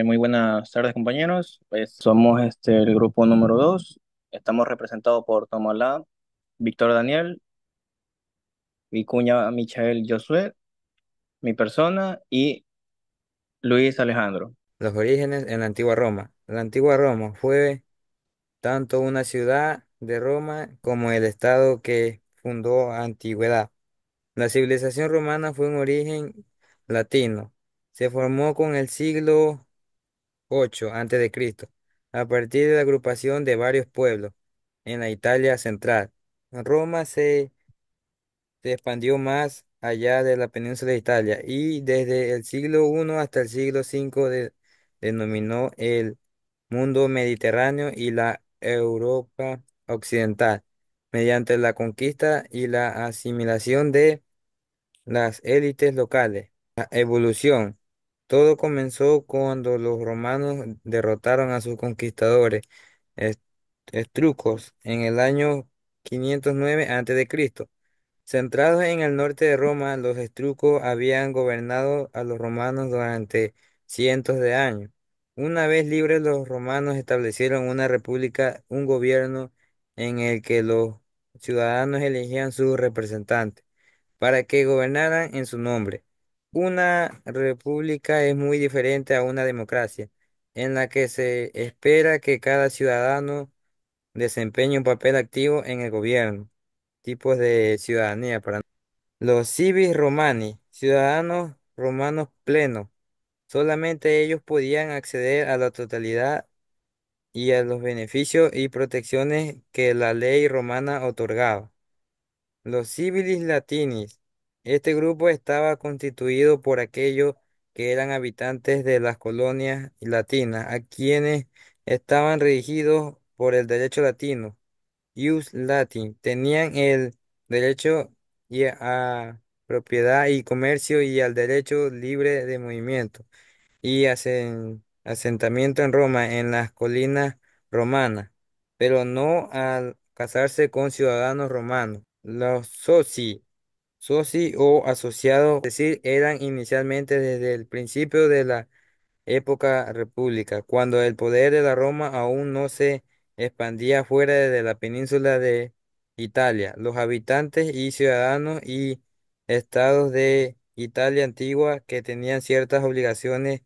Muy buenas tardes, compañeros. Pues somos el grupo número 2. Estamos representados por Tomalá, Víctor Daniel, Vicuña Michael Josué, mi persona y Luis Alejandro. Los orígenes en la antigua Roma. La antigua Roma fue tanto una ciudad de Roma como el estado que fundó Antigüedad. La civilización romana fue un origen latino. Se formó con el siglo VIII a.C., a partir de la agrupación de varios pueblos en la Italia central. Roma se expandió más allá de la península de Italia y desde el siglo I hasta el siglo V denominó el mundo mediterráneo y la Europa occidental, mediante la conquista y la asimilación de las élites locales. La evolución. Todo comenzó cuando los romanos derrotaron a sus conquistadores est- etruscos en el año 509 a.C. Centrados en el norte de Roma, los etruscos habían gobernado a los romanos durante cientos de años. Una vez libres, los romanos establecieron una república, un gobierno en el que los ciudadanos elegían sus representantes para que gobernaran en su nombre. Una república es muy diferente a una democracia, en la que se espera que cada ciudadano desempeñe un papel activo en el gobierno. Tipos de ciudadanía para los civis romani, ciudadanos romanos plenos. Solamente ellos podían acceder a la totalidad y a los beneficios y protecciones que la ley romana otorgaba. Los civilis latinis. Este grupo estaba constituido por aquellos que eran habitantes de las colonias latinas, a quienes estaban regidos por el derecho latino. Ius Latin. Tenían el derecho a propiedad y comercio y al derecho libre de movimiento y asentamiento en Roma, en las colinas romanas, pero no al casarse con ciudadanos romanos. Los soci o asociados, es decir, eran inicialmente desde el principio de la época república, cuando el poder de la Roma aún no se expandía fuera de la península de Italia. Los habitantes y ciudadanos y estados de Italia antigua que tenían ciertas obligaciones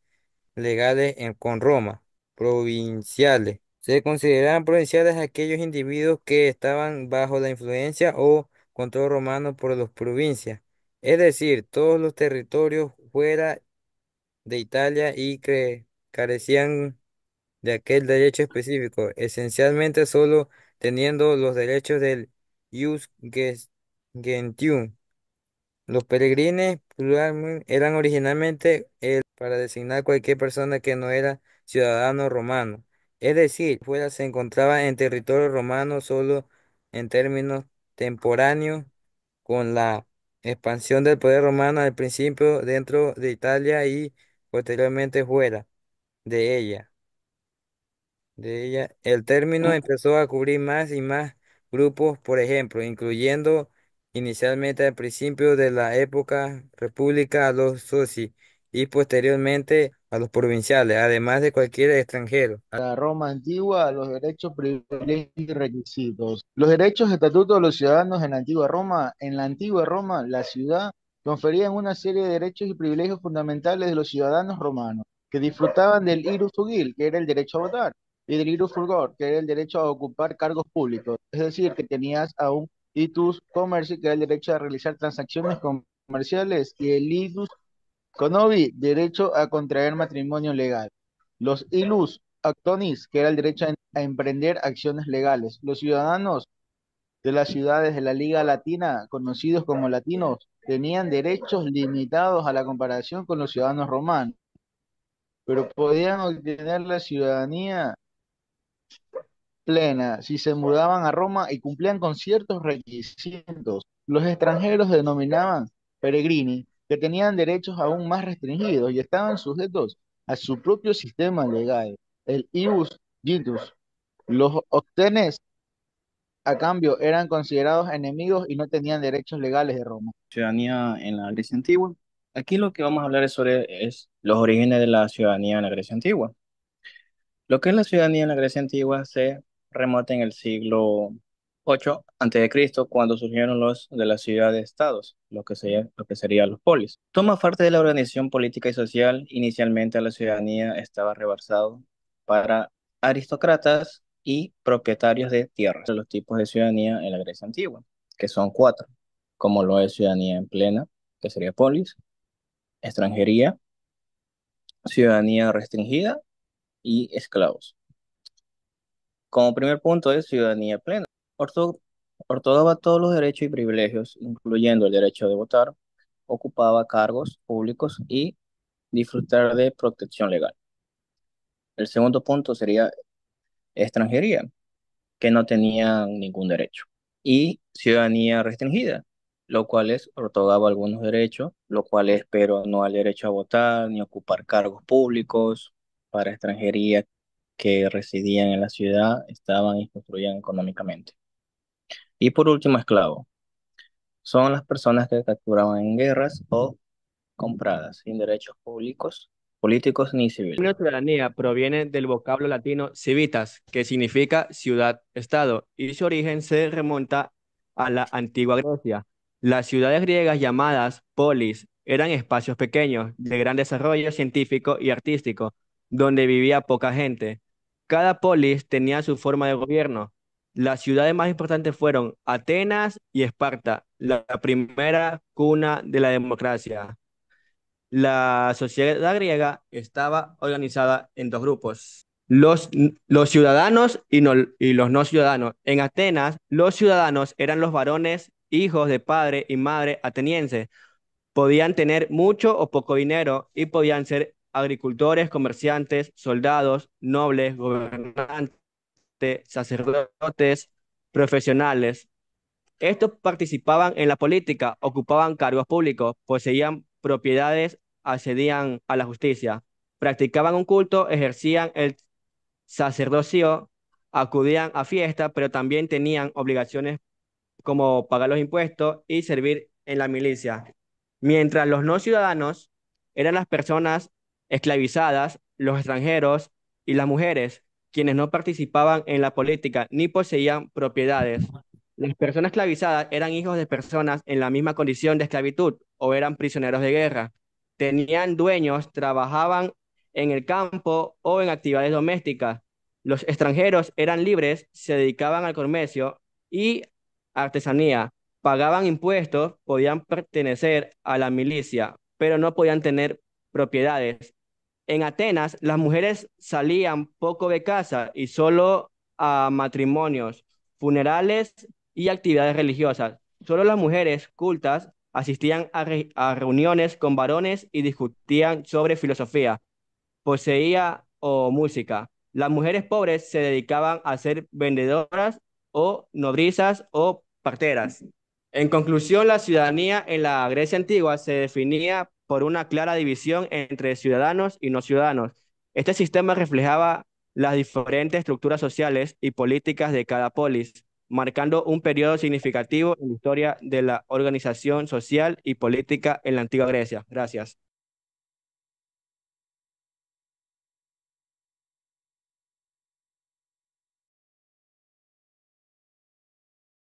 legales con Roma, provinciales. Se consideraban provinciales aquellos individuos que estaban bajo la influencia o control romano por las provincias, es decir, todos los territorios fuera de Italia y que carecían de aquel derecho específico, esencialmente solo teniendo los derechos del gentium. Los peregrines eran originalmente para designar cualquier persona que no era ciudadano romano, es decir, fuera se encontraba en territorio romano solo en términos temporáneos con la expansión del poder romano al principio dentro de Italia y posteriormente fuera de ella. El término empezó a cubrir más y más grupos, por ejemplo, incluyendo inicialmente al principio de la época república a los soci y posteriormente a los provinciales, además de cualquier extranjero. La Roma antigua, los derechos, privilegios y requisitos. Los derechos y estatutos de los ciudadanos en la antigua Roma. En la antigua Roma, la ciudad confería una serie de derechos y privilegios fundamentales de los ciudadanos romanos, que disfrutaban del ius fugil, que era el derecho a votar, y del ius fulgor, que era el derecho a ocupar cargos públicos. Es decir, que tenías a un itus commerci, que era el derecho a realizar transacciones comerciales, y el ius Conovi, derecho a contraer matrimonio legal. Los ilus actonis, que era el derecho a emprender acciones legales. Los ciudadanos de las ciudades de la Liga Latina, conocidos como latinos, tenían derechos limitados a la comparación con los ciudadanos romanos, pero podían obtener la ciudadanía plena si se mudaban a Roma y cumplían con ciertos requisitos. Los extranjeros denominaban peregrini, que tenían derechos aún más restringidos y estaban sujetos a su propio sistema legal, el ius igitus. Los octenes, a cambio, eran considerados enemigos y no tenían derechos legales de Roma. Ciudadanía en la Grecia antigua. Aquí lo que vamos a hablar es sobre los orígenes de la ciudadanía en la Grecia antigua. Lo que es la ciudadanía en la Grecia antigua se remonta en el siglo 8 Cristo, cuando surgieron los de las ciudades-estados, lo que serían los polis. Toma parte de la organización política y social. Inicialmente la ciudadanía estaba reversado para aristócratas y propietarios de tierras. Los tipos de ciudadanía en la Grecia antigua, que son cuatro, como lo es ciudadanía en plena, que sería polis, extranjería, ciudadanía restringida y esclavos. Como primer punto es ciudadanía plena. Orto- Otorgaba todos los derechos y privilegios, incluyendo el derecho de votar, ocupaba cargos públicos y disfrutar de protección legal. El segundo punto sería extranjería, que no tenía ningún derecho. Y ciudadanía restringida, lo cual es otorgaba algunos derechos, lo cual es, pero no al derecho a votar ni ocupar cargos públicos. Para extranjería que residían en la ciudad, estaban y construían económicamente. Y por último, esclavos. Son las personas que capturaban en guerras o compradas, sin derechos públicos, políticos ni civiles. La ciudadanía proviene del vocablo latino civitas, que significa ciudad-estado, y su origen se remonta a la antigua Grecia. Las ciudades griegas llamadas polis eran espacios pequeños de gran desarrollo científico y artístico, donde vivía poca gente. Cada polis tenía su forma de gobierno. Las ciudades más importantes fueron Atenas y Esparta, la primera cuna de la democracia. La sociedad griega estaba organizada en dos grupos, los ciudadanos y los no ciudadanos. En Atenas, los ciudadanos eran los varones, hijos de padre y madre atenienses. Podían tener mucho o poco dinero y podían ser agricultores, comerciantes, soldados, nobles, gobernantes, sacerdotes, profesionales. Estos participaban en la política, ocupaban cargos públicos, poseían propiedades, accedían a la justicia, practicaban un culto, ejercían el sacerdocio, acudían a fiestas, pero también tenían obligaciones como pagar los impuestos y servir en la milicia. Mientras los no ciudadanos eran las personas esclavizadas, los extranjeros y las mujeres, quienes no participaban en la política ni poseían propiedades. Las personas esclavizadas eran hijos de personas en la misma condición de esclavitud o eran prisioneros de guerra. Tenían dueños, trabajaban en el campo o en actividades domésticas. Los extranjeros eran libres, se dedicaban al comercio y artesanía, pagaban impuestos, podían pertenecer a la milicia, pero no podían tener propiedades. En Atenas, las mujeres salían poco de casa y solo a matrimonios, funerales y actividades religiosas. Solo las mujeres cultas asistían a reuniones con varones y discutían sobre filosofía, poesía o música. Las mujeres pobres se dedicaban a ser vendedoras o nodrizas o parteras. En conclusión, la ciudadanía en la Grecia antigua se definía por una clara división entre ciudadanos y no ciudadanos. Este sistema reflejaba las diferentes estructuras sociales y políticas de cada polis, marcando un periodo significativo en la historia de la organización social y política en la antigua Grecia. Gracias.